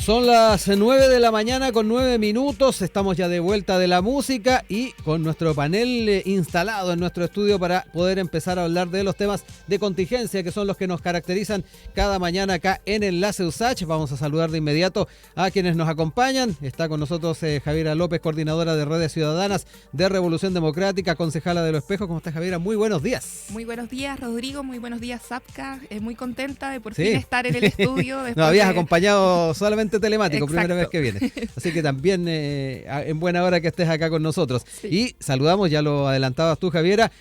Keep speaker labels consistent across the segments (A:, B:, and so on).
A: Son las 9 de la mañana con 9 minutos, estamos ya de vuelta de la música y con nuestro panel instalado en nuestro estudio para poder empezar a hablar de los temas de contingencia que son los que nos caracterizan cada mañana acá en Enlace USACH. Vamos a saludar de inmediato a quienes nos acompañan. Está con nosotros Javiera López, coordinadora de Redes Ciudadanas de Revolución Democrática, concejala de Los Espejos. ¿Cómo estás, Javiera? Muy buenos días.
B: Muy buenos días, Rodrigo. Muy buenos días, Zapka. Muy contenta de por fin estar en el estudio.
A: Nos habías acompañado solamente telemático.
B: Exacto.
A: Primera vez que viene. Así que también en buena hora que estés acá con nosotros.
B: Sí.
A: Y saludamos, ya lo adelantabas tú, Javiera,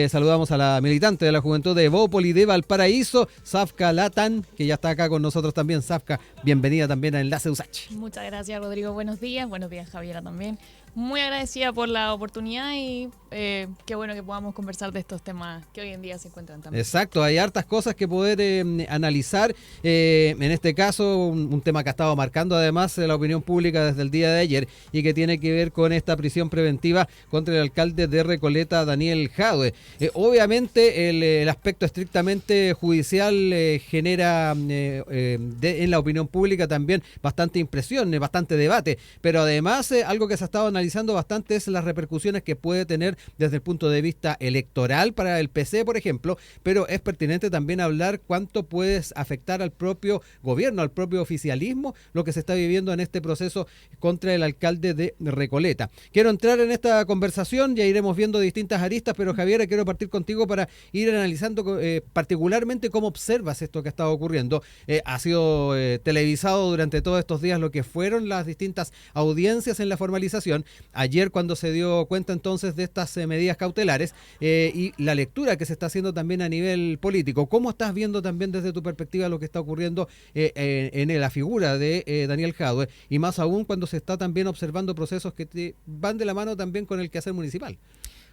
A: saludamos a la militante de la Juventud de Evópoli de Valparaíso, Zapka Latán, que ya está acá con nosotros también. Zapka, bienvenida también a Enlace USACH.
C: Muchas gracias, Rodrigo. Buenos días, Javiera también. Muy agradecida por la oportunidad y qué bueno que podamos conversar de estos temas que hoy en día se encuentran también.
A: Exacto, hay hartas cosas que poder analizar. En este caso, un tema que ha estado marcando además la opinión pública desde el día de ayer y que tiene que ver con esta prisión preventiva contra el alcalde de Recoleta, Daniel Jadue. Obviamente el aspecto estrictamente judicial genera en la opinión pública también bastante impresión, bastante debate, pero además algo que se ha estado analizando bastante es las repercusiones que puede tener desde el punto de vista electoral para el PC, por ejemplo, pero es pertinente también hablar cuánto puede afectar al propio gobierno, al propio oficialismo, lo que se está viviendo en este proceso contra el alcalde de Recoleta. Quiero entrar en esta conversación, ya iremos viendo distintas aristas, pero Javiera, quiero partir contigo para ir analizando particularmente cómo observas esto que ha estado ocurriendo. Ha sido televisado durante todos estos días lo que fueron las distintas audiencias en la formalización. Ayer cuando se dio cuenta entonces de estas medidas cautelares y la lectura que se está haciendo también a nivel político. ¿Cómo estás viendo también desde tu perspectiva lo que está ocurriendo en la figura de Daniel Jadue? Y más aún cuando se está también observando procesos que van de la mano también con el quehacer municipal.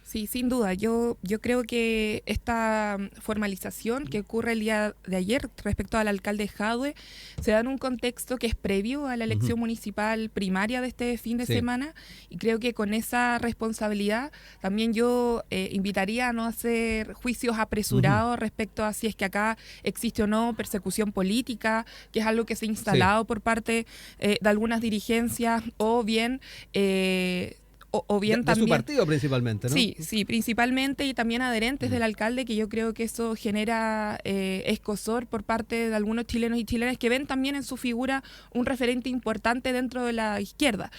B: Sí, sin duda. Yo creo que esta formalización que ocurre el día de ayer respecto al alcalde Jadue se da en un contexto que es previo a la elección municipal primaria de este fin de semana, y creo que con esa responsabilidad también yo invitaría a no hacer juicios apresurados respecto a si es que acá existe o no persecución política, que es algo que se ha instalado por parte de algunas dirigencias, o bien... O bien
A: de
B: también
A: su partido principalmente, ¿no?
B: Sí, principalmente, y también adherentes del alcalde, que yo creo que eso genera escozor por parte de algunos chilenos y chilenas que ven también en su figura un referente importante dentro de la izquierda.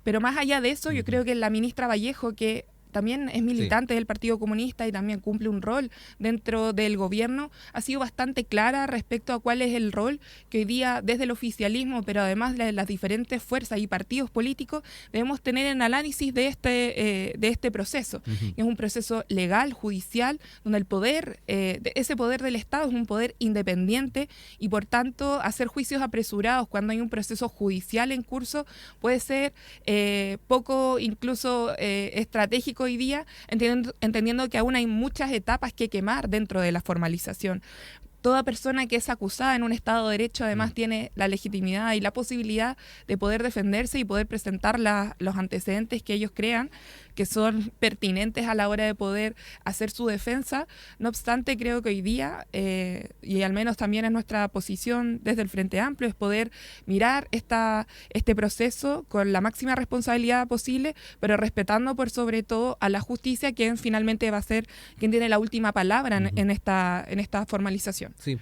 B: Pero más allá de eso, yo creo que la ministra Vallejo, que también es militante del Partido Comunista y también cumple un rol dentro del gobierno, ha sido bastante clara respecto a cuál es el rol que hoy día desde el oficialismo, pero además de las diferentes fuerzas y partidos políticos, debemos tener en análisis de este proceso. Es un proceso legal, judicial, donde el poder, ese poder del Estado es un poder independiente, y por tanto hacer juicios apresurados cuando hay un proceso judicial en curso puede ser poco incluso estratégico hoy día, entendiendo que aún hay muchas etapas que quemar dentro de la formalización. Toda persona que es acusada en un Estado de Derecho además tiene la legitimidad y la posibilidad de poder defenderse y poder presentar los antecedentes que ellos crean que son pertinentes a la hora de poder hacer su defensa. No obstante, creo que hoy día, y al menos también es nuestra posición desde el Frente Amplio, es poder mirar este proceso con la máxima responsabilidad posible, pero respetando por sobre todo a la justicia, quien finalmente va a ser quien tiene la última palabra en esta formalización.
A: Sí.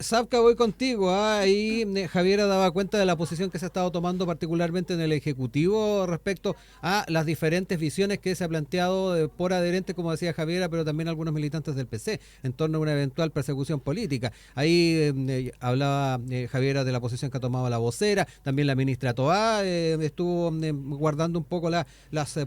A: Zapka, voy contigo. Ahí Javiera daba cuenta de la posición que se ha estado tomando particularmente en el Ejecutivo respecto a las diferentes visiones que se ha planteado por adherentes, como decía Javiera, pero también algunos militantes del PC en torno a una eventual persecución política. Ahí hablaba Javiera de la posición que ha tomado la vocera, también la ministra Toá estuvo guardando un poco las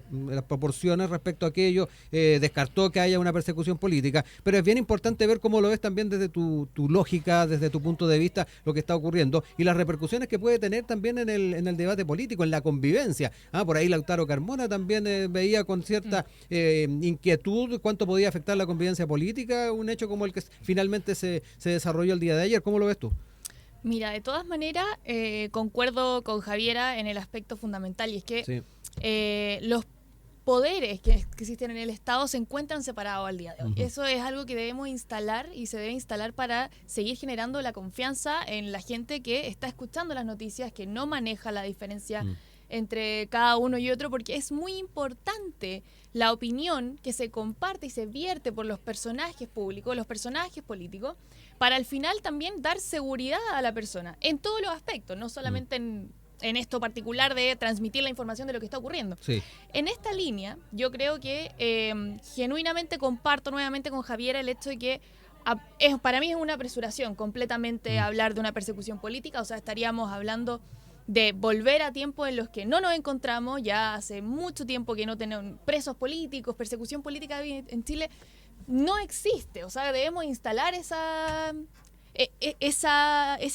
A: proporciones respecto a aquello, descartó que haya una persecución política, pero es bien importante ver cómo lo ves también desde tu lógica, desde tu punto de vista, lo que está ocurriendo y las repercusiones que puede tener también en el debate político, en la convivencia. Por ahí Lautaro Carmona también veía con cierta inquietud cuánto podía afectar la convivencia política un hecho como el que finalmente se desarrolló el día de ayer. ¿Cómo lo ves tú?
C: Mira, de todas maneras, concuerdo con Javiera en el aspecto fundamental, y es que los poderes que existen en el Estado se encuentran separados al día de hoy.
A: Ujú.
C: Eso es algo que debemos instalar y se debe instalar para seguir generando la confianza en la gente que está escuchando las noticias, que no maneja la diferencia entre cada uno y otro, porque es muy importante la opinión que se comparte y se vierte por los personajes públicos, los personajes políticos, para al final también dar seguridad a la persona en todos los aspectos, no solamente en esto particular de transmitir la información de lo que está ocurriendo.
A: Sí.
C: En esta línea, yo creo que genuinamente comparto nuevamente con Javiera el hecho de que para mí es una apresuración completamente hablar de una persecución política, o sea, estaríamos hablando de volver a tiempos en los que no nos encontramos, ya hace mucho tiempo que no tenemos presos políticos, persecución política en Chile no existe, o sea, debemos instalar ese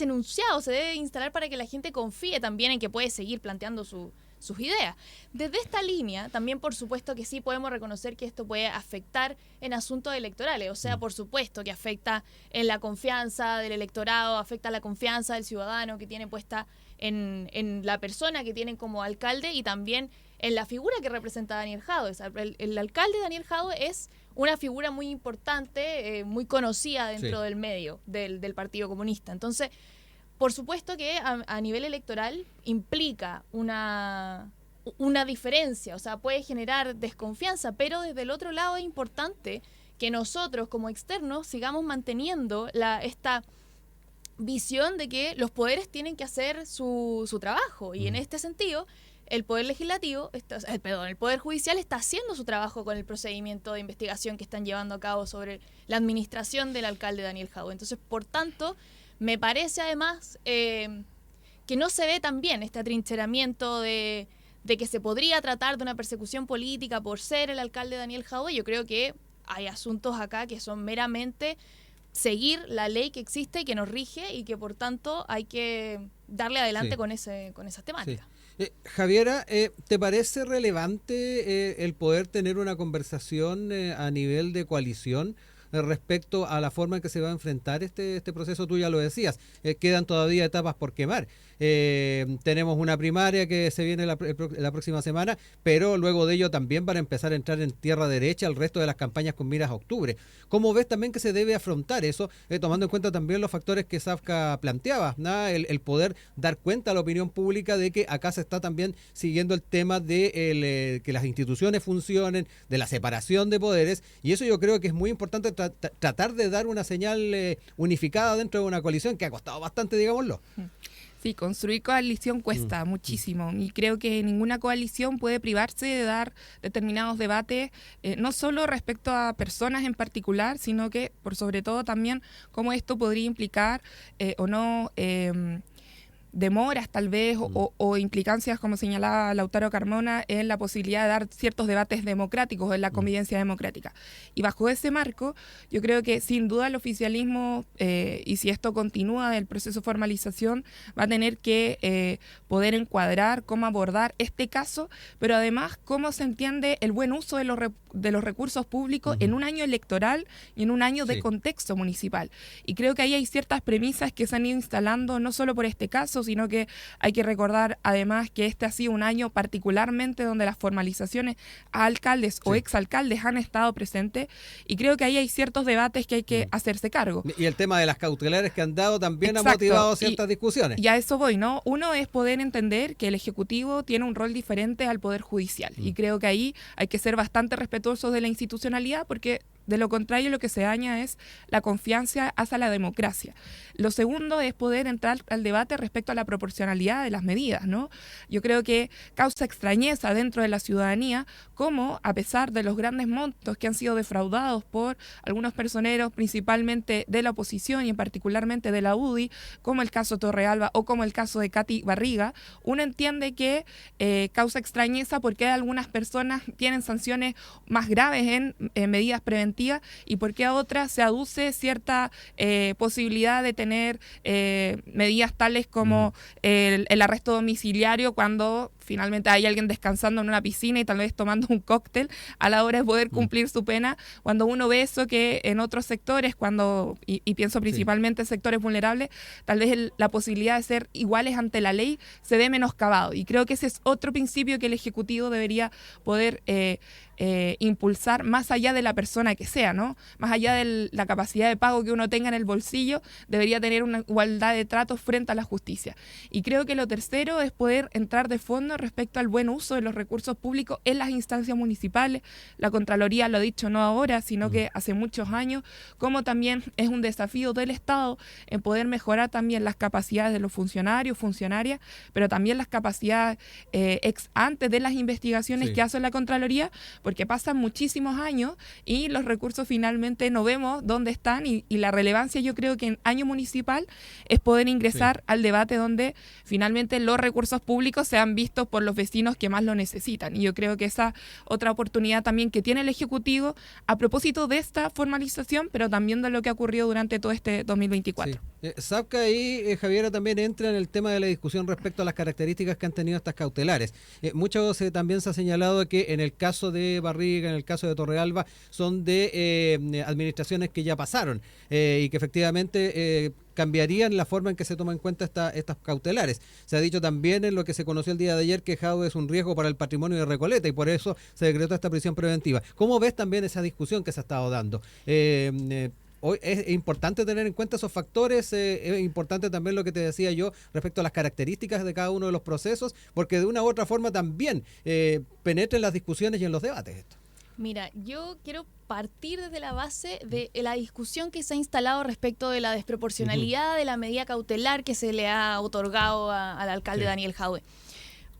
C: enunciado, se debe instalar para que la gente confíe también en que puede seguir planteando sus ideas. Desde esta línea, también por supuesto que sí podemos reconocer que esto puede afectar en asuntos electorales, o sea, por supuesto que afecta en la confianza del electorado, afecta la confianza del ciudadano que tiene puesta en la persona que tienen como alcalde y también en la figura que representa Daniel Jadue. El alcalde Daniel Jadue es una figura muy importante, muy conocida dentro del medio del Partido Comunista. Entonces, por supuesto que a nivel electoral implica una diferencia, o sea, puede generar desconfianza, pero desde el otro lado es importante que nosotros como externos sigamos manteniendo esta visión de que los poderes tienen que hacer su trabajo, y en este sentido el Poder Legislativo, el Poder Judicial está haciendo su trabajo con el procedimiento de investigación que están llevando a cabo sobre la administración del alcalde Daniel Jadue. Entonces, por tanto, me parece además que no se ve tan bien este atrincheramiento de que se podría tratar de una persecución política por ser el alcalde Daniel Jadue. Yo creo que hay asuntos acá que son meramente seguir la ley que existe y que nos rige, y que por tanto hay que darle adelante con esas temáticas.
A: Javiera, ¿te parece relevante el poder tener una conversación a nivel de coalición respecto a la forma en que se va a enfrentar este proceso? Tú ya lo decías, quedan todavía etapas por quemar. Tenemos una primaria que se viene la próxima semana, pero luego de ello también van a empezar a entrar en tierra derecha el resto de las campañas con miras a octubre. ¿Cómo ves también que se debe afrontar eso, tomando en cuenta también los factores que Zafka planteaba, ¿no? El poder dar cuenta a la opinión pública de que acá se está también siguiendo el tema de que las instituciones funcionen, de la separación de poderes, y eso yo creo que es muy importante tratar de dar una señal unificada dentro de una coalición que ha costado bastante, digámoslo.
B: Sí, construir coalición cuesta muchísimo, y creo que ninguna coalición puede privarse de dar determinados debates, no solo respecto a personas en particular, sino que por sobre todo también cómo esto podría implicar o no demoras tal vez o implicancias, como señalaba Lautaro Carmona, en la posibilidad de dar ciertos debates democráticos, en la convivencia democrática. Y bajo ese marco, yo creo que sin duda el oficialismo, y si esto continúa del proceso de formalización, va a tener que poder encuadrar cómo abordar este caso, pero además cómo se entiende el buen uso de los recursos públicos en un año electoral y en un año de contexto municipal. Y creo que ahí hay ciertas premisas que se han ido instalando, no solo por este caso, sino que hay que recordar además que este ha sido un año particularmente donde las formalizaciones a alcaldes o exalcaldes han estado presentes, y creo que ahí hay ciertos debates que hay que hacerse cargo.
A: Y el tema de las cautelares que han dado también ha motivado ciertas discusiones.
B: Y a eso voy, ¿no? Uno es poder entender que el Ejecutivo tiene un rol diferente al Poder Judicial, y creo que ahí hay que ser bastante respetuosos de la institucionalidad, porque de lo contrario lo que se daña es la confianza hacia la democracia. Lo segundo es poder entrar al debate respecto a la proporcionalidad de las medidas, ¿no? Yo creo que causa extrañeza dentro de la ciudadanía cómo, a pesar de los grandes montos que han sido defraudados por algunos personeros, principalmente de la oposición y en particularmente de la UDI, como el caso Torrealba o como el caso de Katy Barriga, uno entiende que causa extrañeza porque algunas personas tienen sanciones más graves en medidas preventivas preventiva y por qué a otras se aduce cierta posibilidad de tener medidas tales como el arresto domiciliario cuando finalmente hay alguien descansando en una piscina y tal vez tomando un cóctel a la hora de poder cumplir su pena, cuando uno ve eso que en otros sectores, y pienso principalmente en sectores vulnerables, tal vez la posibilidad de ser iguales ante la ley se ve menoscabado. Y creo que ese es otro principio que el Ejecutivo debería poder impulsar más allá de la persona que sea, ¿no? Más allá de la capacidad de pago que uno tenga en el bolsillo, debería tener una igualdad de tratos frente a la justicia. Y creo que lo tercero es poder entrar de fondo respecto al buen uso de los recursos públicos en las instancias municipales. La Contraloría lo ha dicho no ahora, sino que hace muchos años, como también es un desafío del Estado en poder mejorar también las capacidades de los funcionarios, funcionarias, pero también las capacidades ex ante de las investigaciones que hace la Contraloría, porque pasan muchísimos años y los recursos finalmente no vemos dónde están y la relevancia yo creo que en año municipal es poder ingresar al debate donde finalmente los recursos públicos sean vistos por los vecinos que más lo necesitan. Y yo creo que esa otra oportunidad también que tiene el Ejecutivo a propósito de esta formalización, pero también de lo que ha ocurrido durante todo este 2024.
A: Sabca ahí, Javiera, también entra en el tema de la discusión respecto a las características que han tenido estas cautelares. Muchos también se ha señalado que en el caso de Barriga, en el caso de Torrealba, son de administraciones que ya pasaron y que efectivamente cambiarían la forma en que se toma en cuenta estas cautelares. Se ha dicho también en lo que se conoció el día de ayer que Jadwe es un riesgo para el patrimonio de Recoleta y por eso se decretó esta prisión preventiva. ¿Cómo ves también esa discusión que se ha estado dando? Hoy es importante tener en cuenta esos factores, es importante también lo que te decía yo respecto a las características de cada uno de los procesos, porque de una u otra forma también penetra en las discusiones y en los debates esto.
C: Mira, yo quiero partir desde la base de la discusión que se ha instalado respecto de la desproporcionalidad de la medida cautelar que se le ha otorgado al alcalde Daniel Jadwe.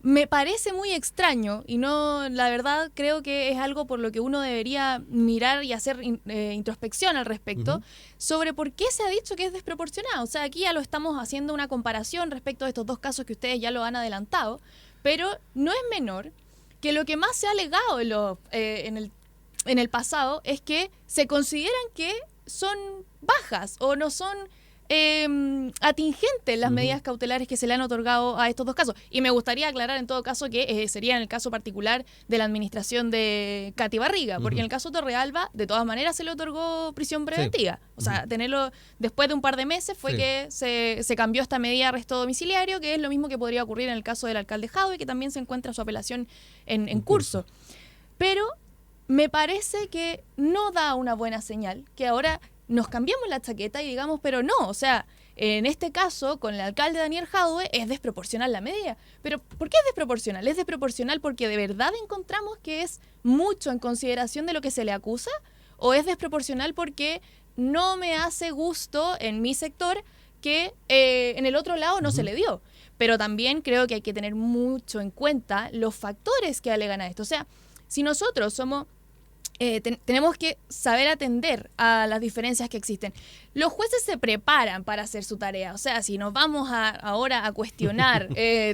C: Me parece muy extraño y no, la verdad creo que es algo por lo que uno debería mirar y hacer introspección al respecto sobre por qué se ha dicho que es desproporcionado. O sea, aquí ya lo estamos haciendo una comparación respecto de estos dos casos que ustedes ya lo han adelantado, pero no es menor que lo que más se ha alegado en el pasado es que se consideran que son bajas o no son atingentes las medidas cautelares que se le han otorgado a estos dos casos. Y me gustaría aclarar en todo caso que sería en el caso particular de la administración de Katy Barriga, porque en el caso de Torrealba, de todas maneras se le otorgó prisión preventiva. O sea, tenerlo después de un par de meses fue que se cambió esta medida de arresto domiciliario, que es lo mismo que podría ocurrir en el caso del alcalde Jadwe, que también se encuentra su apelación en curso. Pero me parece que no da una buena señal que ahora nos cambiamos la chaqueta y digamos, pero no, o sea, en este caso, con el alcalde Daniel Jadwe, es desproporcional la medida. ¿Pero por qué es desproporcional? ¿Es desproporcional porque de verdad encontramos que es mucho en consideración de lo que se le acusa? ¿O es desproporcional porque no me hace gusto en mi sector que en el otro lado no se le dio? Pero también creo que hay que tener mucho en cuenta los factores que alegan a esto. O sea, si nosotros somos... tenemos que saber atender a las diferencias que existen. Los jueces se preparan para hacer su tarea. O sea, si nos vamos ahora a cuestionar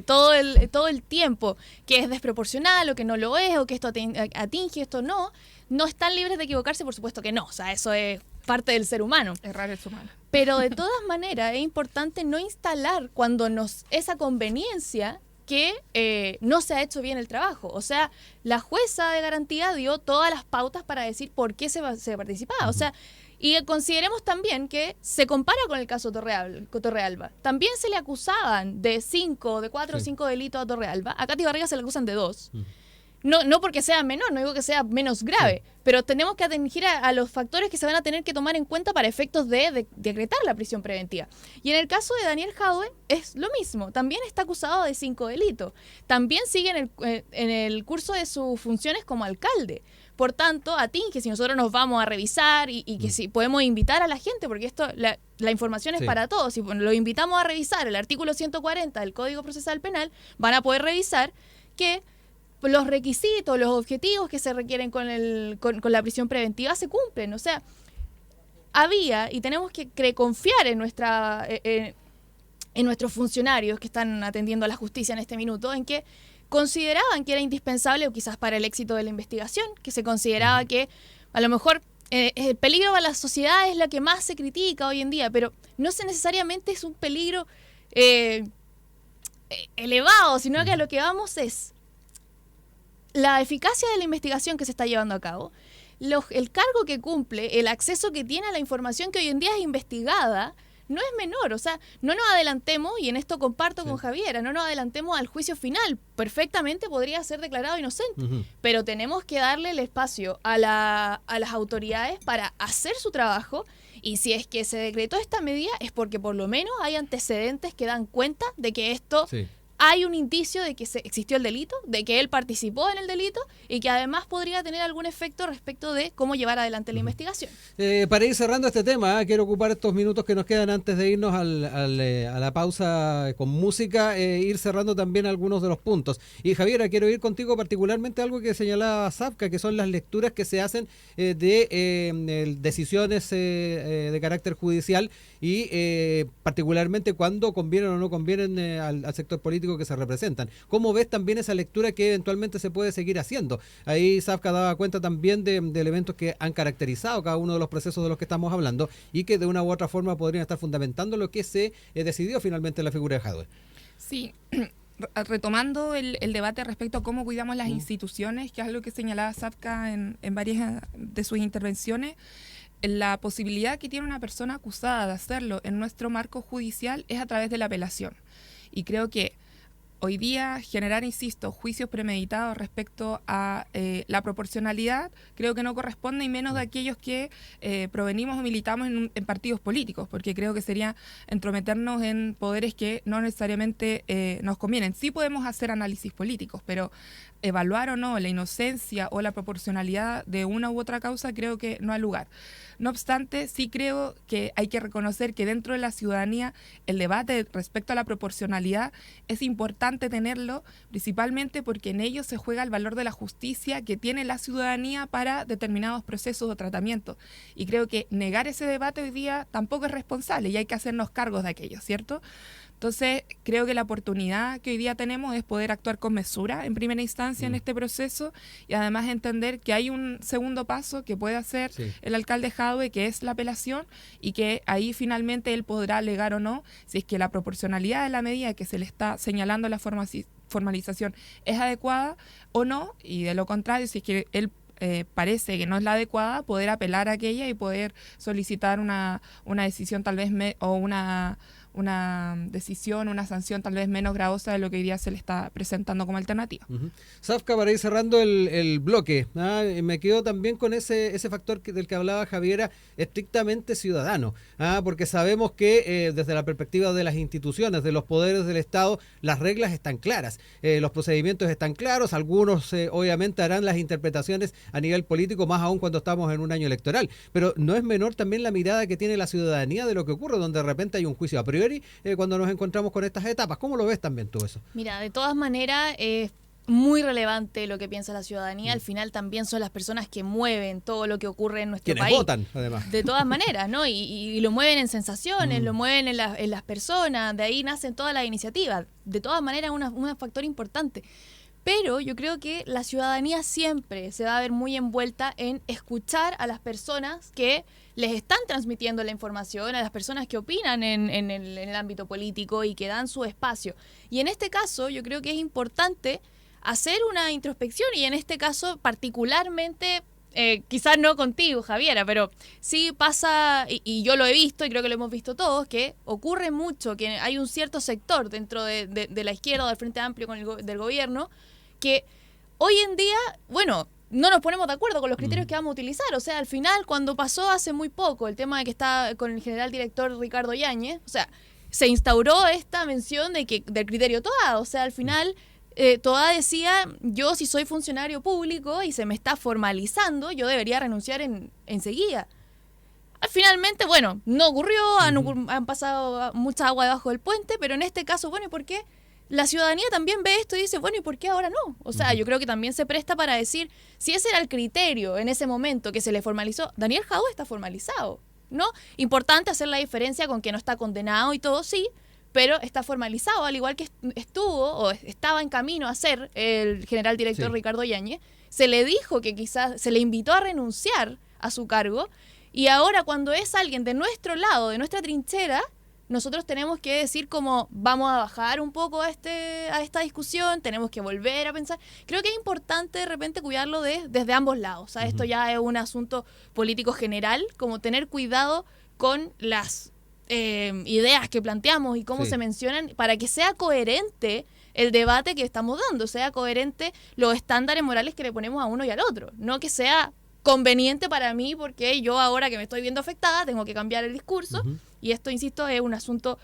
C: todo el tiempo que es desproporcional o que no lo es o que esto atinge, esto no están libres de equivocarse, por supuesto que no. O sea, eso es parte del ser humano.
B: Errar es humano.
C: Pero de todas maneras es importante no instalar cuando esa conveniencia que no se ha hecho bien el trabajo. O sea, la jueza de garantía dio todas las pautas para decir por qué se participaba. O sea, y consideremos también que se compara con el caso Torrealba. También se le acusaban de 4 o 5 delitos a Torrealba. A Katy Barriga se le acusan de 2. No porque sea menor, no digo que sea menos grave, pero tenemos que atender a los factores que se van a tener que tomar en cuenta para efectos de decretar la prisión preventiva. Y en el caso de Daniel Jadwe es lo mismo, también está acusado de 5 delitos, también sigue en el curso de sus funciones como alcalde. Por tanto, atinge, si nosotros nos vamos a revisar y que si podemos invitar a la gente, porque esto la información es para todos, si lo invitamos a revisar el artículo 140 del Código Procesal Penal, van a poder revisar que los requisitos, los objetivos que se requieren con la prisión preventiva se cumplen. O sea, había y tenemos que confiar en nuestros funcionarios que están atendiendo a la justicia en este minuto, en que consideraban que era indispensable, o quizás para el éxito de la investigación, que se consideraba que a lo mejor el peligro para la sociedad es la que más se critica hoy en día, pero no necesariamente es un peligro elevado, sino que a lo que vamos es la eficacia de la investigación que se está llevando a cabo, el cargo que cumple, el acceso que tiene a la información que hoy en día es investigada, no es menor. O sea, no nos adelantemos, y en esto comparto con Javiera, no nos adelantemos al juicio final. Perfectamente podría ser declarado inocente, pero tenemos que darle el espacio a las autoridades para hacer su trabajo, y si es que se decretó esta medida es porque por lo menos hay antecedentes que dan cuenta de que esto... Sí. Hay un indicio de que existió el delito, de que él participó en el delito y que además podría tener algún efecto respecto de cómo llevar adelante la investigación.
A: Para ir cerrando este tema, quiero ocupar estos minutos que nos quedan antes de irnos a la pausa con música, ir cerrando también algunos de los puntos. Y Javiera, quiero ir contigo particularmente algo que señalaba Zafka, que son las lecturas que se hacen de decisiones de carácter judicial y particularmente cuando convienen o no convienen al sector político que se representan. ¿Cómo ves también esa lectura que eventualmente se puede seguir haciendo? Ahí Zafka daba cuenta también de elementos que han caracterizado cada uno de los procesos de los que estamos hablando y que de una u otra forma podrían estar fundamentando lo que se decidió finalmente en la figura de Jadwe.
B: Sí, retomando el debate respecto a cómo cuidamos las instituciones, que es algo que señalaba Zafka en varias de sus intervenciones, la posibilidad que tiene una persona acusada de hacerlo en nuestro marco judicial es a través de la apelación. Y creo que hoy día generar, insisto, juicios premeditados respecto a la proporcionalidad, creo que no corresponde, y menos de aquellos que provenimos o militamos en partidos políticos, porque creo que sería entrometernos en poderes que no necesariamente nos convienen. Sí podemos hacer análisis políticos, pero evaluar o no la inocencia o la proporcionalidad de una u otra causa, creo que no hay lugar. No obstante, sí creo que hay que reconocer que dentro de la ciudadanía el debate respecto a la proporcionalidad es importante tenerlo, principalmente porque en ello se juega el valor de la justicia que tiene la ciudadanía para determinados procesos o tratamientos. Y creo que negar ese debate hoy día tampoco es responsable y hay que hacernos cargos de aquello, ¿cierto? Entonces, creo que la oportunidad que hoy día tenemos es poder actuar con mesura en primera instancia en este proceso, y además entender que hay un segundo paso que puede hacer el alcalde Jadwe, que es la apelación, y que ahí finalmente él podrá alegar o no si es que la proporcionalidad de la medida que se le está señalando la formalización es adecuada o no, y de lo contrario, si es que él parece que no es la adecuada, poder apelar a aquella y poder solicitar una decisión tal vez o una decisión, una sanción tal vez menos gravosa de lo que hoy día se le está presentando como alternativa.
A: Zafka, para ir cerrando el bloque, me quedo también con ese factor del que hablaba Javiera, estrictamente ciudadano, porque sabemos que desde la perspectiva de las instituciones, de los poderes del Estado, las reglas están claras, los procedimientos están claros, algunos obviamente harán las interpretaciones a nivel político, más aún cuando estamos en un año electoral, pero no es menor también la mirada que tiene la ciudadanía de lo que ocurre, donde de repente hay un juicio a priori cuando nos encontramos con estas etapas. ¿Cómo lo ves también tú eso?
C: Mira, de todas maneras es muy relevante lo que piensa la ciudadanía. Al final también son las personas que mueven todo lo que ocurre en nuestro país.
A: Quienes votan, además.
C: De todas maneras, ¿no? Y lo mueven en sensaciones, lo mueven en las personas, de ahí nacen todas las iniciativas. De todas maneras, un factor importante. Pero yo creo que la ciudadanía siempre se va a ver muy envuelta en escuchar a las personas que les están transmitiendo la información, a las personas que opinan en el ámbito político y que dan su espacio. Y en este caso yo creo que es importante hacer una introspección, y en este caso particularmente, quizás no contigo, Javiera, pero sí pasa, y yo lo he visto y creo que lo hemos visto todos, que ocurre mucho, que hay un cierto sector dentro de la izquierda o del Frente Amplio del gobierno que hoy en día, bueno, no nos ponemos de acuerdo con los criterios que vamos a utilizar. O sea, al final, cuando pasó hace muy poco el tema de que está con el general director Ricardo Yáñez, o sea, se instauró esta mención del criterio Toá. O sea, al final, Toá decía, yo si soy funcionario público y se me está formalizando, yo debería renunciar enseguida. Finalmente, bueno, no ocurrió, han pasado mucha agua debajo del puente, pero en este caso, bueno, ¿y por qué? La ciudadanía también ve esto y dice, bueno, ¿y por qué ahora no? O sea, yo creo que también se presta para decir, si ese era el criterio en ese momento que se le formalizó, Daniel Jadwe está formalizado, ¿no? Importante hacer la diferencia con que no está condenado y todo, sí, pero está formalizado, al igual que estuvo o estaba en camino a ser el general director Ricardo Yáñez. Se le dijo que quizás, se le invitó a renunciar a su cargo. Y ahora cuando es alguien de nuestro lado, de nuestra trinchera, nosotros tenemos que decir como vamos a bajar un poco a esta discusión, tenemos que volver a pensar. Creo que es importante de repente cuidarlo desde ambos lados. O sea, esto ya es un asunto político general, como tener cuidado con las ideas que planteamos y cómo se mencionan para que sea coherente el debate que estamos dando, sea coherente los estándares morales que le ponemos a uno y al otro, no que sea conveniente para mí porque yo ahora que me estoy viendo afectada tengo que cambiar el discurso. Y esto, insisto, es un asunto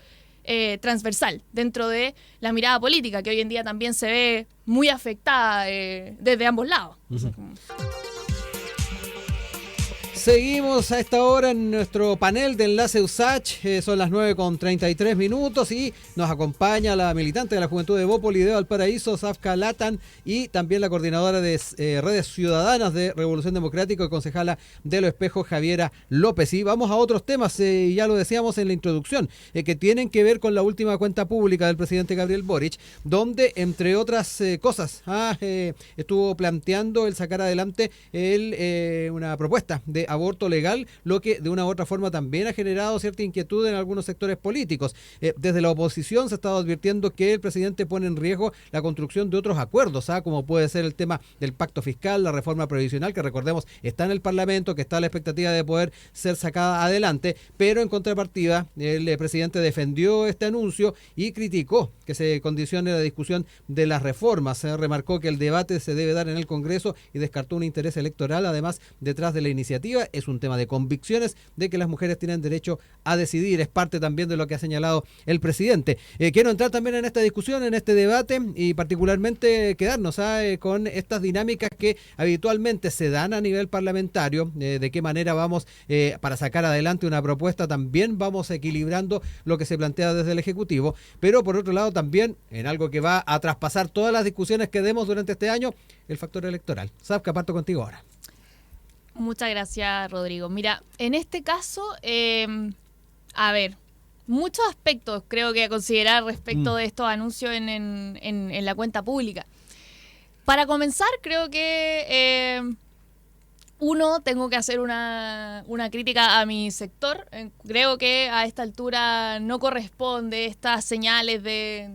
C: transversal dentro de la mirada política, que hoy en día también se ve muy afectada desde ambos lados.
A: Seguimos a esta hora en nuestro panel de Enlace USACH, son las 9:33 y nos acompaña la militante de la Juventud de Bópoli de Valparaíso, Safka Latan, y también la coordinadora de redes ciudadanas de Revolución Democrática y concejala de Los Espejos, Javiera López. Y vamos a otros temas, ya lo decíamos en la introducción, que tienen que ver con la última cuenta pública del presidente Gabriel Boric, donde, entre otras cosas, estuvo planteando el sacar adelante una propuesta de aborto legal, lo que de una u otra forma también ha generado cierta inquietud en algunos sectores políticos. Desde la oposición se ha estado advirtiendo que el presidente pone en riesgo la construcción de otros acuerdos, como puede ser el tema del pacto fiscal, la reforma previsional, que recordemos está en el Parlamento, que está a la expectativa de poder ser sacada adelante, pero en contrapartida el presidente defendió este anuncio y criticó que se condicione la discusión de las reformas. Remarcó que el debate se debe dar en el Congreso y descartó un interés electoral además detrás de la iniciativa. Es un tema de convicciones de que las mujeres tienen derecho a decidir. Es parte también de lo que ha señalado el presidente. Quiero entrar también en esta discusión, en este debate, y particularmente quedarnos con estas dinámicas que habitualmente se dan a nivel parlamentario. De qué manera vamos, para sacar adelante una propuesta, también vamos equilibrando lo que se plantea desde el Ejecutivo. Pero por otro lado también, en algo que va a traspasar todas las discusiones que demos durante este año, el factor electoral. Safka, parto contigo ahora.
C: Muchas gracias, Rodrigo. Mira, en este caso, muchos aspectos creo que a considerar respecto de estos anuncios en la cuenta pública. Para comenzar, creo que tengo que hacer una crítica a mi sector. Creo que a esta altura no corresponde estas señales de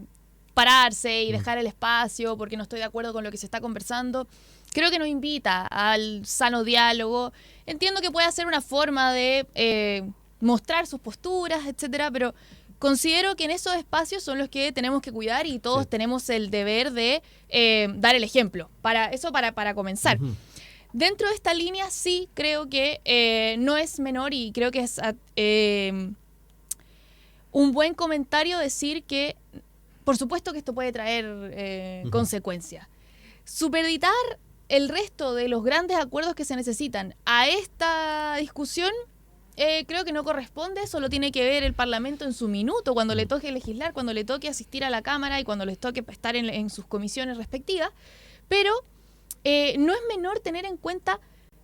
C: pararse y dejar el espacio porque no estoy de acuerdo con lo que se está conversando. Creo que nos invita al sano diálogo. Entiendo que puede ser una forma de mostrar sus posturas, etcétera, pero considero que en esos espacios son los que tenemos que cuidar y todos tenemos el deber de dar el ejemplo. Para comenzar. Dentro de esta línea sí creo que no es menor y creo que es un buen comentario decir que, por supuesto que esto puede traer consecuencias. Supeditar el resto de los grandes acuerdos que se necesitan a esta discusión creo que no corresponde. Solo tiene que ver el Parlamento en su minuto, cuando le toque legislar, cuando le toque asistir a la Cámara y cuando les toque estar en sus comisiones respectivas. Pero no es menor tener en cuenta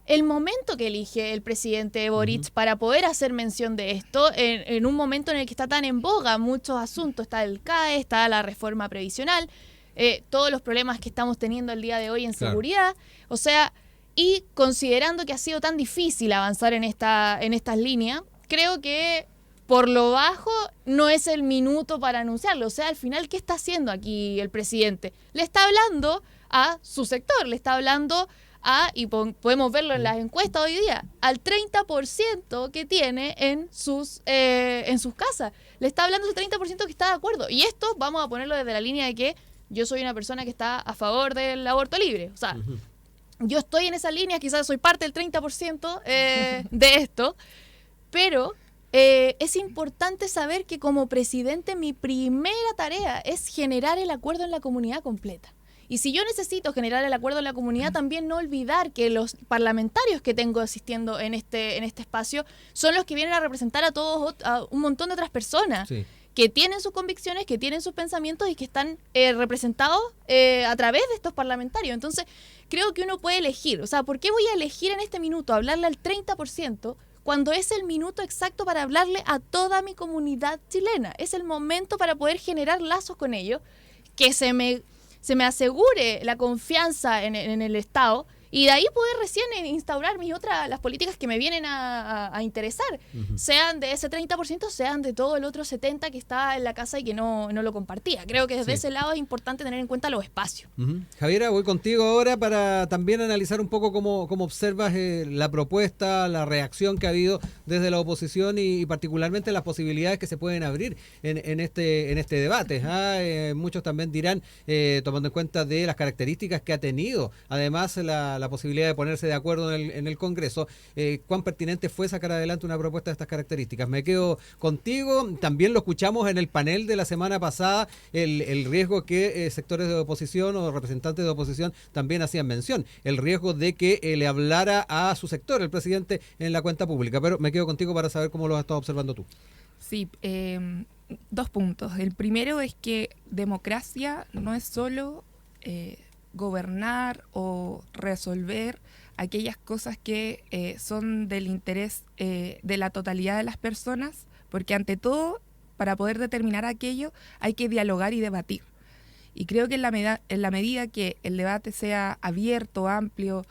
C: el momento que elige el presidente Boric para poder hacer mención de esto en un momento en el que está tan en boga muchos asuntos. Está el CAE, está la reforma previsional, todos los problemas que estamos teniendo el día de hoy en seguridad, o sea, y considerando que ha sido tan difícil avanzar en estas líneas, creo que por lo bajo no es el minuto para anunciarlo. O sea, al final, ¿qué está haciendo aquí el presidente? Le está hablando a su sector, le está hablando y podemos verlo en las encuestas hoy día, al 30% que tiene en sus casas. Le está hablando a ese 30% que está de acuerdo. Y esto vamos a ponerlo desde la línea de que yo soy una persona que está a favor del aborto libre. O sea, yo estoy en esa línea, quizás soy parte del 30% de esto, pero es importante saber que como presidente mi primera tarea es generar el acuerdo en la comunidad completa. Y si yo necesito generar el acuerdo en la comunidad, también no olvidar que los parlamentarios que tengo asistiendo en este espacio son los que vienen a representar a un montón de otras personas. Sí. Que tienen sus convicciones, que tienen sus pensamientos y que están representados a través de estos parlamentarios. Entonces, creo que uno puede elegir. O sea, ¿por qué voy a elegir en este minuto hablarle al 30% cuando es el minuto exacto para hablarle a toda mi comunidad chilena? Es el momento para poder generar lazos con ellos, que se me asegure la confianza en el Estado y de ahí poder recién instaurar las políticas que me vienen a interesar, sean de ese 30%, sean de todo el otro 70% que está en la casa y que no lo compartía. Creo que desde ese lado es importante tener en cuenta los espacios.
A: Javiera, voy contigo ahora para también analizar un poco cómo observas la propuesta, la reacción que ha habido desde la oposición y particularmente las posibilidades que se pueden abrir en este debate. Muchos también dirán, tomando en cuenta de las características que ha tenido, además la posibilidad de ponerse de acuerdo en el Congreso, cuán pertinente fue sacar adelante una propuesta de estas características. Me quedo contigo. También lo escuchamos en el panel de la semana pasada, el riesgo que sectores de oposición o representantes de oposición también hacían mención, el riesgo de que le hablara a su sector, el presidente, en la cuenta pública. Pero me quedo contigo para saber cómo lo has estado observando tú.
B: Sí, 2 puntos. El primero es que democracia no es solo gobernar o resolver aquellas cosas que son del interés de la totalidad de las personas, porque ante todo, para poder determinar aquello, hay que dialogar y debatir. Y creo que en la medida que el debate sea abierto, amplio,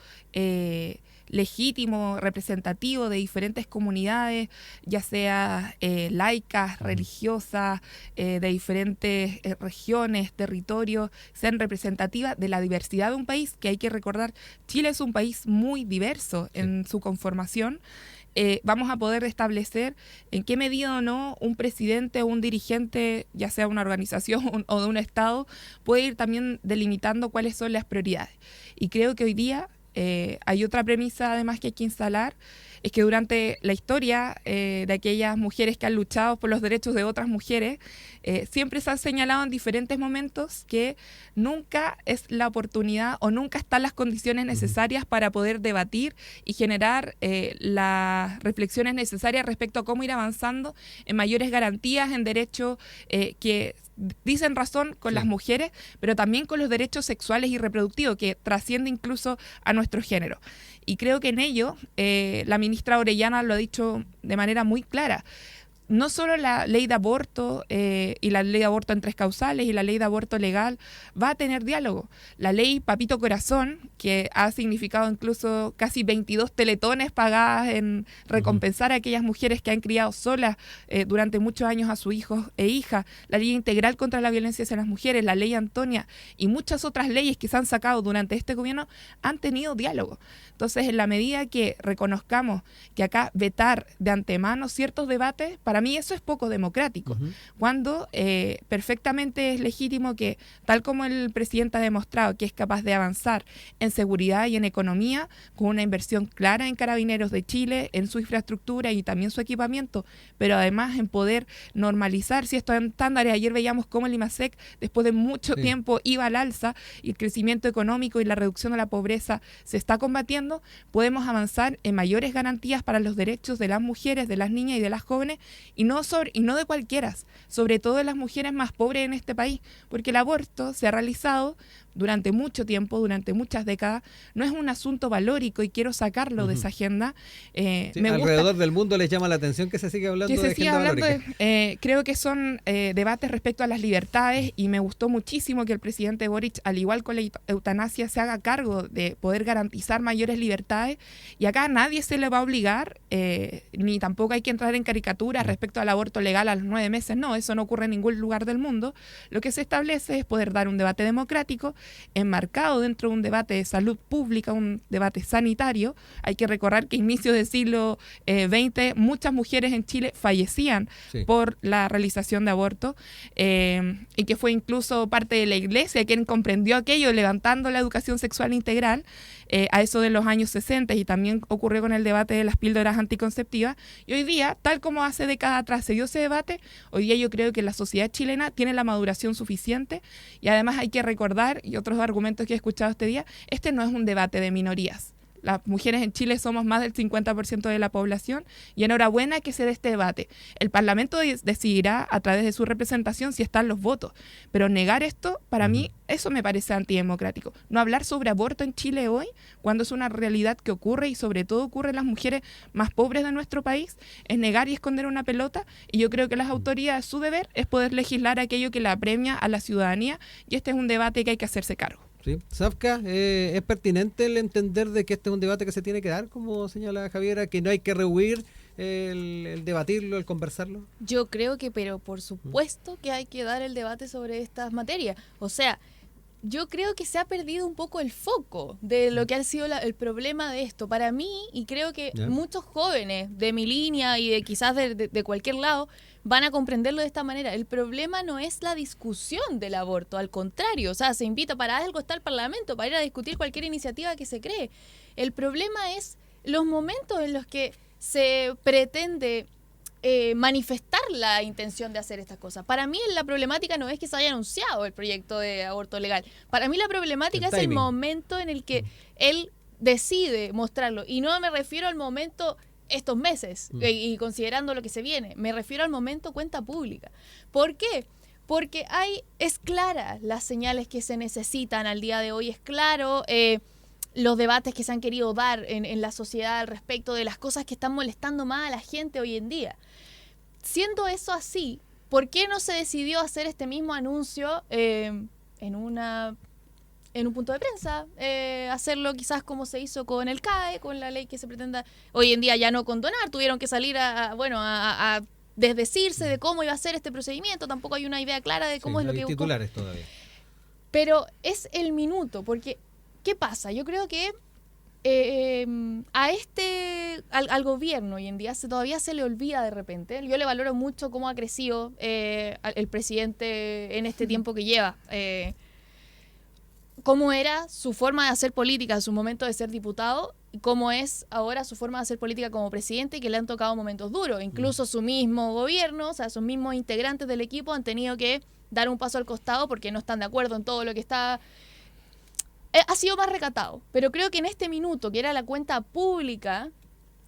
B: legítimo, representativo de diferentes comunidades, ya sea laicas, religiosas, de diferentes regiones, territorios, sean representativas de la diversidad de un país, que hay que recordar, Chile es un país muy diverso en su conformación. Vamos a poder establecer en qué medida o no un presidente o un dirigente, ya sea una organización o de un Estado, puede ir también delimitando cuáles son las prioridades. Y creo que hoy día hay otra premisa además que hay que instalar, es que durante la historia de aquellas mujeres que han luchado por los derechos de otras mujeres, siempre se ha señalado en diferentes momentos que nunca es la oportunidad o nunca están las condiciones necesarias para poder debatir y generar las reflexiones necesarias respecto a cómo ir avanzando en mayores garantías, en derechos que dicen razón con las mujeres, pero también con los derechos sexuales y reproductivos, que trasciende incluso a nuestro género. Y creo que en ello la ministra Orellana lo ha dicho de manera muy clara. No solo la ley de aborto y la ley de aborto en 3 causales y la ley de aborto legal va a tener diálogo. La ley Papito Corazón, que ha significado incluso casi 22 teletones pagadas en recompensar a aquellas mujeres que han criado solas durante muchos años a sus hijos e hijas, la ley integral contra la violencia hacia las mujeres, la ley Antonia y muchas otras leyes que se han sacado durante este gobierno han tenido diálogo. Entonces, en la medida que reconozcamos que acá vetar de antemano ciertos debates, para mí eso es poco democrático, cuando perfectamente es legítimo que, tal como el presidente ha demostrado que es capaz de avanzar en seguridad y en economía, con una inversión clara en Carabineros de Chile, en su infraestructura y también su equipamiento, pero además en poder normalizar ciertos estándares. Ayer veíamos cómo el IMASEC, después de mucho tiempo, iba al alza y el crecimiento económico y la reducción de la pobreza se está combatiendo. Podemos avanzar en mayores garantías para los derechos de las mujeres, de las niñas y de las jóvenes, y no de cualquiera, sobre todo de las mujeres más pobres en este país, porque el aborto se ha realizado durante mucho tiempo, durante muchas décadas, no es un asunto valórico y quiero sacarlo de esa agenda.
A: Alrededor del mundo les llama la atención que se siga hablando de agenda valórica.
B: Creo que son debates respecto a las libertades y me gustó muchísimo que el presidente Boric, al igual con la eutanasia, se haga cargo de poder garantizar mayores libertades, y acá nadie se le va a obligar, ni tampoco hay que entrar en caricaturas respecto al aborto legal a los 9 meses. No, eso no ocurre en ningún lugar del mundo. Lo que se establece es poder dar un debate democrático enmarcado dentro de un debate de salud pública, un debate sanitario. Hay que recordar que a inicios del siglo XX muchas mujeres en Chile fallecían por la realización de aborto, y que fue incluso parte de la Iglesia quien comprendió aquello, levantando la educación sexual integral a eso de los años 60, y también ocurrió con el debate de las píldoras anticonceptivas. Y hoy día, tal como hace décadas atrás se dio ese debate, hoy día yo creo que la sociedad chilena tiene la maduración suficiente, y además hay que recordar, y otros argumentos que he escuchado este día, este no es un debate de minorías. Las mujeres en Chile somos más del 50% de la población, y enhorabuena que se dé este debate. El Parlamento decidirá a través de su representación si están los votos, pero negar esto, para mí, eso me parece antidemocrático. No hablar sobre aborto en Chile hoy, cuando es una realidad que ocurre y sobre todo ocurre en las mujeres más pobres de nuestro país, es negar y esconder una pelota, y yo creo que las autoridades, su deber es poder legislar aquello que la apremia a la ciudadanía, y este es un debate que hay que hacerse cargo.
A: Sí. Zafka, ¿es pertinente el entender de que este es un debate que se tiene que dar, como señala Javiera, que no hay que rehuir el debatirlo, el conversarlo?
C: Yo creo que, pero por supuesto que hay que dar el debate sobre estas materias. O sea, yo creo que se ha perdido un poco el foco de lo que ha sido el problema de esto. Para mí, y creo que muchos jóvenes de mi línea y de quizás de cualquier lado van a comprenderlo de esta manera. El problema no es la discusión del aborto, al contrario. O sea, se invita, para algo está el Parlamento, para ir a discutir cualquier iniciativa que se cree. El problema es los momentos en los que se pretende manifestar la intención de hacer estas cosas. Para mí la problemática no es que se haya anunciado el proyecto de aborto legal. Para mí la problemática es el momento en el que él decide mostrarlo. Y no me refiero al momento estos meses y considerando lo que se viene. Me refiero al momento cuenta pública. ¿Por qué? Porque es clara las señales que se necesitan al día de hoy. Es claro los debates que se han querido dar en la sociedad al respecto de las cosas que están molestando más a la gente hoy en día. Siendo eso así, ¿por qué no se decidió hacer este mismo anuncio en un punto de prensa? Hacerlo quizás como se hizo con el CAE, con la ley que se pretenda hoy en día ya no condonar. Tuvieron que salir a desdecirse de cómo iba a ser este procedimiento. Tampoco hay una idea clara de cómo es lo que buscó.
A: Titulares todavía.
C: Pero es el minuto, porque ¿qué pasa? Yo creo que al gobierno hoy en día todavía se le olvida de repente. Yo le valoro mucho cómo ha crecido el presidente en este tiempo que lleva. Cómo era su forma de hacer política en su momento de ser diputado y cómo es ahora su forma de hacer política como presidente, y que le han tocado momentos duros. Incluso su mismo gobierno, o sea, sus mismos integrantes del equipo han tenido que dar un paso al costado porque no están de acuerdo en todo lo que está... Ha sido más recatado, pero creo que en este minuto, que era la cuenta pública,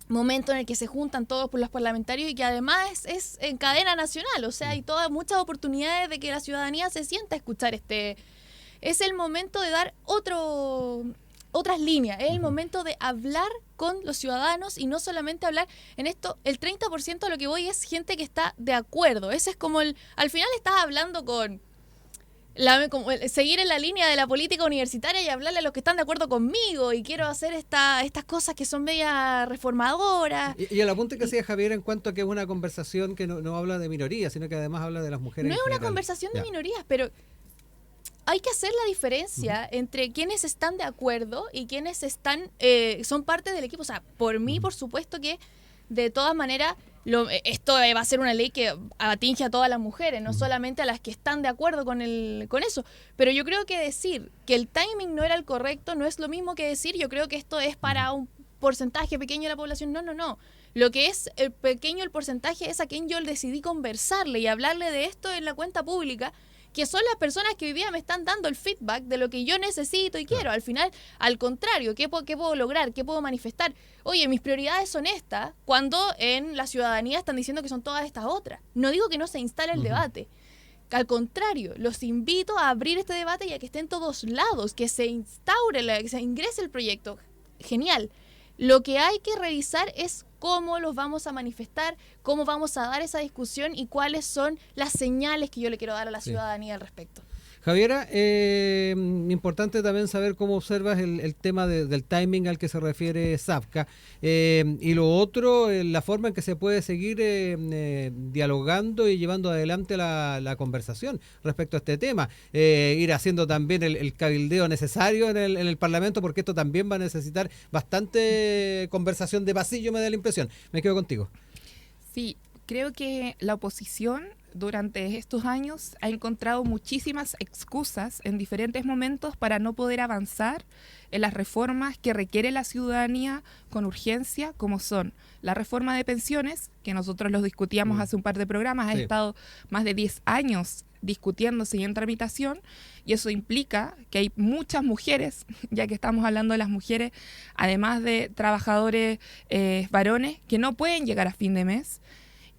C: momento en el que se juntan todos por los parlamentarios y que además es en cadena nacional, o sea, hay muchas oportunidades de que la ciudadanía se sienta a escuchar es el momento de dar otras líneas, es el momento de hablar con los ciudadanos y no solamente hablar en esto. El 30% de lo que voy es gente que está de acuerdo. Ese es como al final estás hablando con seguir en la línea de la política universitaria y hablarle a los que están de acuerdo conmigo y quiero hacer estas cosas que son media reformadoras.
A: Y el apunte que hacía Javier en cuanto a que es una conversación que no habla de minorías, sino que además habla de las mujeres.
C: No es una conversación de minorías, pero hay que hacer la diferencia entre quienes están de acuerdo y quienes son parte del equipo. O sea, por mí, por supuesto que de todas maneras esto va a ser una ley que atinge a todas las mujeres, no solamente a las que están de acuerdo con eso. Pero yo creo que decir que el timing no era el correcto no es lo mismo que decir yo creo que esto es para un porcentaje pequeño de la población. No. Lo que es el porcentaje es a quien yo decidí conversarle y hablarle de esto en la cuenta pública, que son las personas que hoy día me están dando el feedback de lo que yo necesito y quiero. Al final, al contrario, ¿qué puedo lograr? ¿Qué puedo manifestar? Oye, mis prioridades son estas, cuando en la ciudadanía están diciendo que son todas estas otras. No digo que no se instale el debate. Al contrario, los invito a abrir este debate y a que esté en todos lados, que se instaure, que se ingrese el proyecto. Genial. Lo que hay que revisar es cómo los vamos a manifestar, cómo vamos a dar esa discusión y cuáles son las señales que yo le quiero dar a la ciudadanía al respecto.
A: Javiera, importante también saber cómo observas el tema del timing al que se refiere Zafka, y lo otro, la forma en que se puede seguir dialogando y llevando adelante la conversación respecto a este tema, ir haciendo también el cabildeo necesario en el Parlamento, porque esto también va a necesitar bastante conversación de pasillo, me da la impresión. Me quedo contigo.
B: Sí, creo que la oposición durante estos años ha encontrado muchísimas excusas en diferentes momentos para no poder avanzar en las reformas que requiere la ciudadanía con urgencia, como son la reforma de pensiones, que nosotros los discutíamos hace un par de programas, ha estado más de 10 años discutiéndose y en tramitación, y eso implica que hay muchas mujeres, ya que estamos hablando de las mujeres, además de trabajadores varones, que no pueden llegar a fin de mes.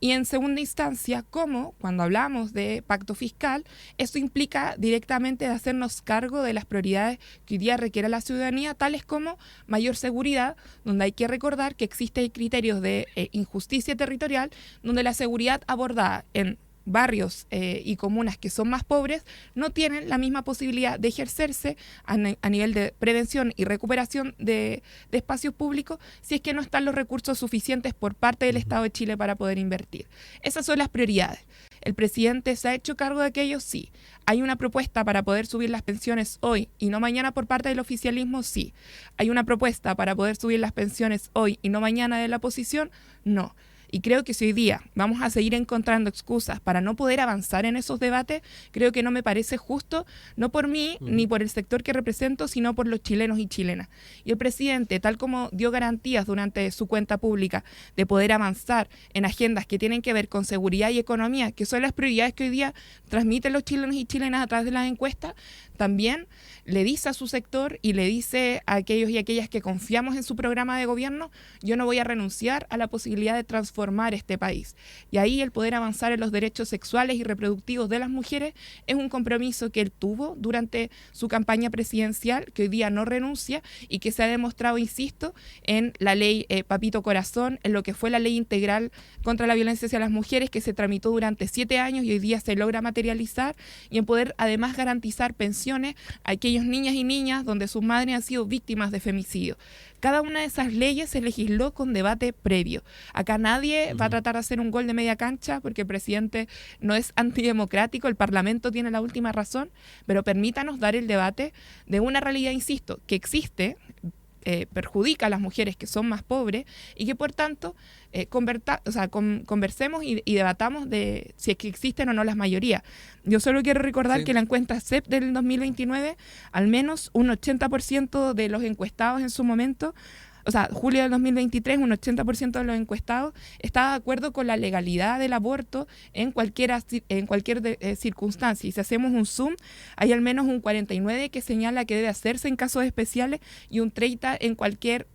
B: Y en segunda instancia, como cuando hablamos de pacto fiscal, esto implica directamente de hacernos cargo de las prioridades que hoy día requiere la ciudadanía, tales como mayor seguridad, donde hay que recordar que existen criterios de injusticia territorial, donde la seguridad abordada en barrios y comunas que son más pobres no tienen la misma posibilidad de ejercerse a nivel de prevención y recuperación de espacios públicos si es que no están los recursos suficientes por parte del Estado de Chile para poder invertir. Esas son las prioridades. ¿El presidente se ha hecho cargo de aquello? Sí. ¿Hay una propuesta para poder subir las pensiones hoy y no mañana por parte del oficialismo? Sí. ¿Hay una propuesta para poder subir las pensiones hoy y no mañana de la oposición? No. Y creo que si hoy día vamos a seguir encontrando excusas para no poder avanzar en esos debates, creo que no me parece justo, no por mí ni por el sector que represento, sino por los chilenos y chilenas. Y el presidente, tal como dio garantías durante su cuenta pública de poder avanzar en agendas que tienen que ver con seguridad y economía, que son las prioridades que hoy día transmiten los chilenos y chilenas a través de las encuestas, también le dice a su sector y le dice a aquellos y aquellas que confiamos en su programa de gobierno: yo no voy a renunciar a la posibilidad de transformar este país. Y ahí el poder avanzar en los derechos sexuales y reproductivos de las mujeres es un compromiso que él tuvo durante su campaña presidencial, que hoy día no renuncia y que se ha demostrado, insisto, en la ley Papito Corazón, en lo que fue la ley integral contra la violencia hacia las mujeres, que se tramitó durante 7 años y hoy día se logra materializar, y en poder además garantizar pensiones a aquellos niñas y niñas donde sus madres han sido víctimas de femicidio. Cada una de esas leyes se legisló con debate previo. Acá nadie va a tratar de hacer un gol de media cancha porque el presidente no es antidemocrático, el Parlamento tiene la última razón, pero permítanos dar el debate de una realidad, insisto, que existe, perjudica a las mujeres que son más pobres y que por tanto conversemos y debatamos de si es que existen o no las mayorías. Yo solo quiero recordar que la encuesta CEP del 2029, al menos un 80% de los encuestados en su momento, o sea, julio del 2023, un 80% de los encuestados está de acuerdo con la legalidad del aborto en cualquier circunstancia. Y si hacemos un zoom, hay al menos un 49% que señala que debe hacerse en casos especiales y un 30% en cualquier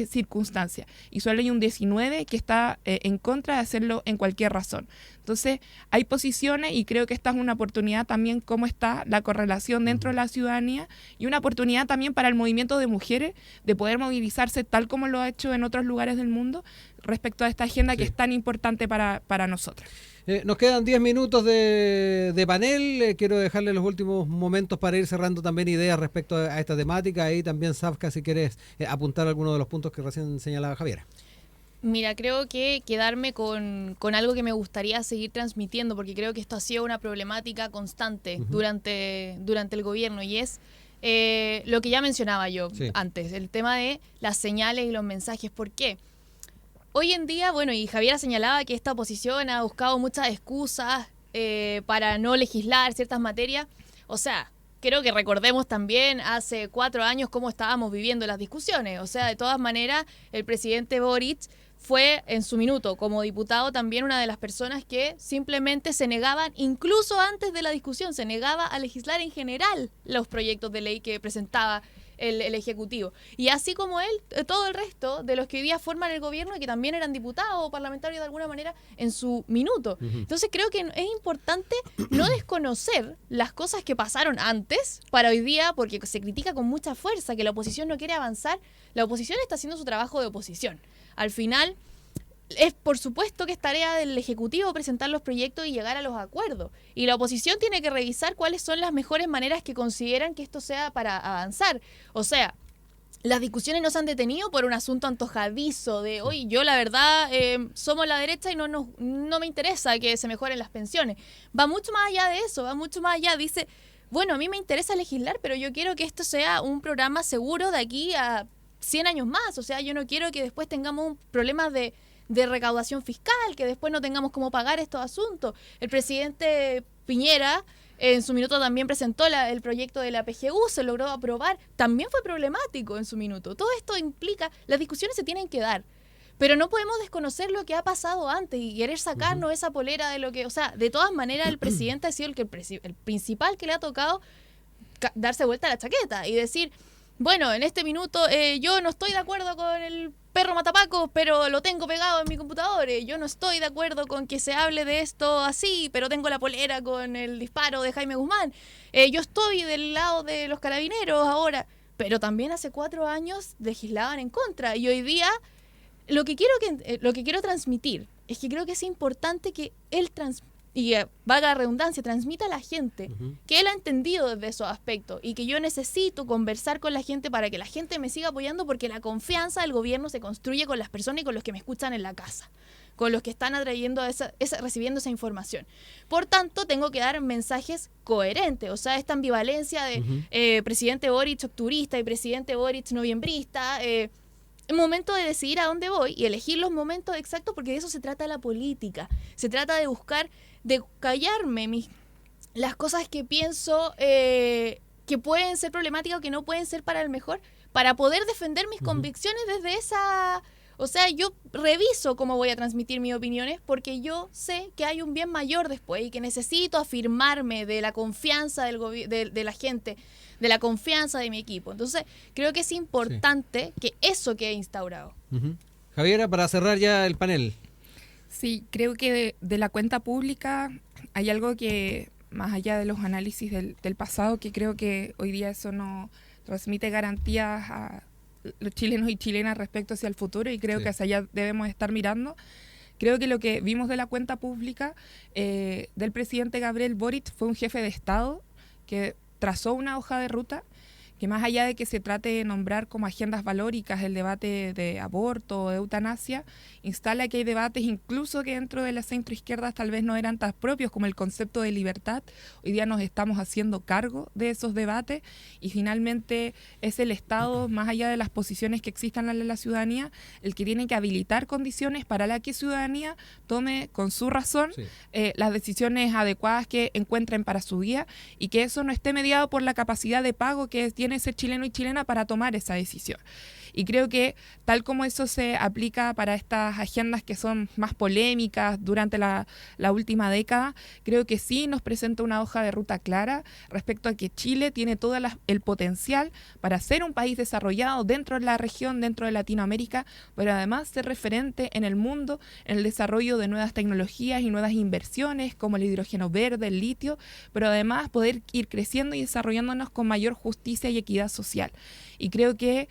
B: circunstancia. Y solo hay un 19% que está en contra de hacerlo en cualquier razón. Entonces, hay posiciones y creo que esta es una oportunidad también, cómo está la correlación dentro de la ciudadanía, y una oportunidad también para el movimiento de mujeres de poder movilizarse tal como lo ha hecho en otros lugares del mundo respecto a esta agenda que es tan importante para nosotros.
A: Nos quedan 10 minutos de panel. Quiero dejarle los últimos momentos para ir cerrando también ideas respecto a esta temática. Ahí también, Safka, si quieres apuntar algunos de los puntos que recién señalaba Javiera.
C: Mira, creo que quedarme con algo que me gustaría seguir transmitiendo, porque creo que esto ha sido una problemática constante durante el gobierno, y es lo que ya mencionaba yo antes, el tema de las señales y los mensajes. ¿Por qué? Hoy en día, bueno, y Javiera señalaba que esta oposición ha buscado muchas excusas para no legislar ciertas materias. O sea, creo que recordemos también hace 4 años cómo estábamos viviendo las discusiones. O sea, de todas maneras, el presidente Boric fue en su minuto como diputado también una de las personas que simplemente se negaban, incluso antes de la discusión, se negaba a legislar en general los proyectos de ley que presentaba el Ejecutivo. Y así como él, todo el resto de los que hoy día forman el gobierno y que también eran diputados o parlamentarios de alguna manera en su minuto. Entonces creo que es importante no desconocer las cosas que pasaron antes para hoy día, porque se critica con mucha fuerza que la oposición no quiere avanzar. La oposición está haciendo su trabajo de oposición. Al final, es por supuesto que es tarea del Ejecutivo presentar los proyectos y llegar a los acuerdos. Y la oposición tiene que revisar cuáles son las mejores maneras que consideran que esto sea para avanzar. O sea, las discusiones no se han detenido por un asunto antojadizo de, oye, yo la verdad somos la derecha y no me interesa que se mejoren las pensiones. Va mucho más allá de eso, va mucho más allá. Dice, bueno, a mí me interesa legislar, pero yo quiero que esto sea un programa seguro de aquí a 100 años más. O sea, yo no quiero que después tengamos un problema de recaudación fiscal, que después no tengamos cómo pagar estos asuntos. El presidente Piñera en su minuto también presentó el proyecto de la PGU, se logró aprobar, también fue problemático en su minuto. Todo esto implica, las discusiones se tienen que dar, pero no podemos desconocer lo que ha pasado antes y querer sacarnos esa polera de lo que, o sea, de todas maneras el presidente ha sido el principal que le ha tocado darse vuelta a la chaqueta y decir, bueno, en este minuto yo no estoy de acuerdo con el perro matapaco, pero lo tengo pegado en mi computador. Yo no estoy de acuerdo con que se hable de esto así, pero tengo la polera con el disparo de Jaime Guzmán. Yo estoy del lado de los carabineros ahora, pero también hace 4 años legislaban en contra. Y hoy día lo que quiero transmitir es que creo que es importante que él y valga la redundancia, transmita a la gente que él ha entendido desde esos aspectos y que yo necesito conversar con la gente para que la gente me siga apoyando, porque la confianza del gobierno se construye con las personas y con los que me escuchan en la casa, con los que están atrayendo recibiendo esa información. Por tanto, tengo que dar mensajes coherentes, o sea, esta ambivalencia de presidente Boric octubrista y presidente Boric noviembrista, el momento de decidir a dónde voy y elegir los momentos exactos, porque de eso se trata la política. Se trata de buscar, de callarme las cosas que pienso que pueden ser problemáticas o que no pueden ser para el mejor, para poder defender mis convicciones desde esa... O sea, yo reviso cómo voy a transmitir mis opiniones porque yo sé que hay un bien mayor después y que necesito afirmarme de la confianza de la gente, de la confianza de mi equipo. Entonces, creo que es importante que eso quede instaurado.
A: Javiera, para cerrar ya el panel.
B: Sí, creo que de la cuenta pública hay algo que, más allá de los análisis del pasado, que creo que hoy día eso no transmite garantías a los chilenos y chilenas respecto hacia el futuro, y creo que hacia allá debemos estar mirando. Creo que lo que vimos de la cuenta pública del presidente Gabriel Boric fue un jefe de Estado que trazó una hoja de ruta que, más allá de que se trate de nombrar como agendas valóricas el debate de aborto o de eutanasia, instala que hay debates incluso que dentro de las centroizquierdas tal vez no eran tan propios, como el concepto de libertad. Hoy día nos estamos haciendo cargo de esos debates y finalmente es el Estado, más allá de las posiciones que existan en la ciudadanía, el que tiene que habilitar condiciones para la que ciudadanía tome con su razón las decisiones adecuadas que encuentren para su día, y que eso no esté mediado por la capacidad de pago que tiene ese chileno y chilena para tomar esa decisión. Y creo que tal como eso se aplica para estas agendas que son más polémicas durante la última década, creo que sí nos presenta una hoja de ruta clara respecto a que Chile tiene todo el potencial para ser un país desarrollado dentro de la región, dentro de Latinoamérica, pero además ser referente en el mundo en el desarrollo de nuevas tecnologías y nuevas inversiones como el hidrógeno verde, el litio, pero además poder ir creciendo y desarrollándonos con mayor justicia y equidad social. Y creo que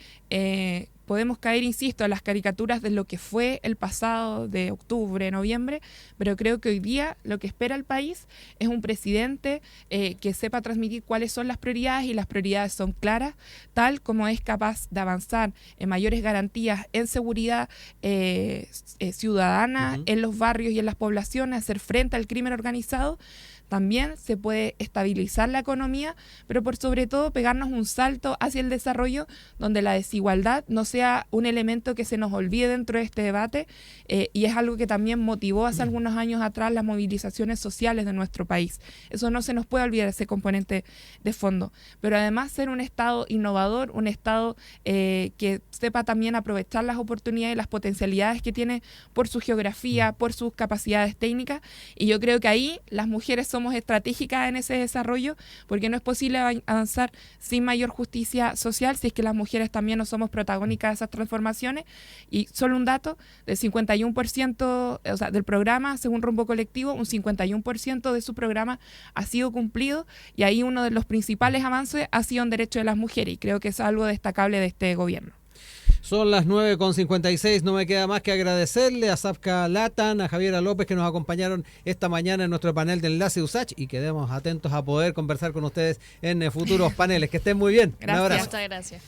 B: podemos caer, insisto, en las caricaturas de lo que fue el pasado de octubre, noviembre, pero creo que hoy día lo que espera el país es un presidente que sepa transmitir cuáles son las prioridades, y las prioridades son claras, tal como es capaz de avanzar en mayores garantías en seguridad ciudadana, en los barrios y en las poblaciones, hacer frente al crimen organizado. También se puede estabilizar la economía, pero por sobre todo pegarnos un salto hacia el desarrollo, donde la desigualdad no sea un elemento que se nos olvide dentro de este debate, y es algo que también motivó hace algunos años atrás las movilizaciones sociales de nuestro país. Eso no se nos puede olvidar, ese componente de fondo. Pero además ser un Estado innovador, un Estado que sepa también aprovechar las oportunidades y las potencialidades que tiene por su geografía, por sus capacidades técnicas, y yo creo que ahí las mujeres somos estratégicas en ese desarrollo, porque no es posible avanzar sin mayor justicia social si es que las mujeres también no somos protagónicas de esas transformaciones. Y solo un dato, del 51%, o sea, del programa, según Rumbo Colectivo, un 51% de su programa ha sido cumplido, y ahí uno de los principales avances ha sido en derechos de las mujeres, y creo que es algo destacable de este gobierno.
A: Son las 9:56, no me queda más que agradecerle a Safka Latan, a Javiera López, que nos acompañaron esta mañana en nuestro panel de Enlace USACH, y quedemos atentos a poder conversar con ustedes en futuros paneles. Que estén muy bien.
B: Gracias.
A: Un abrazo.
C: Muchas gracias.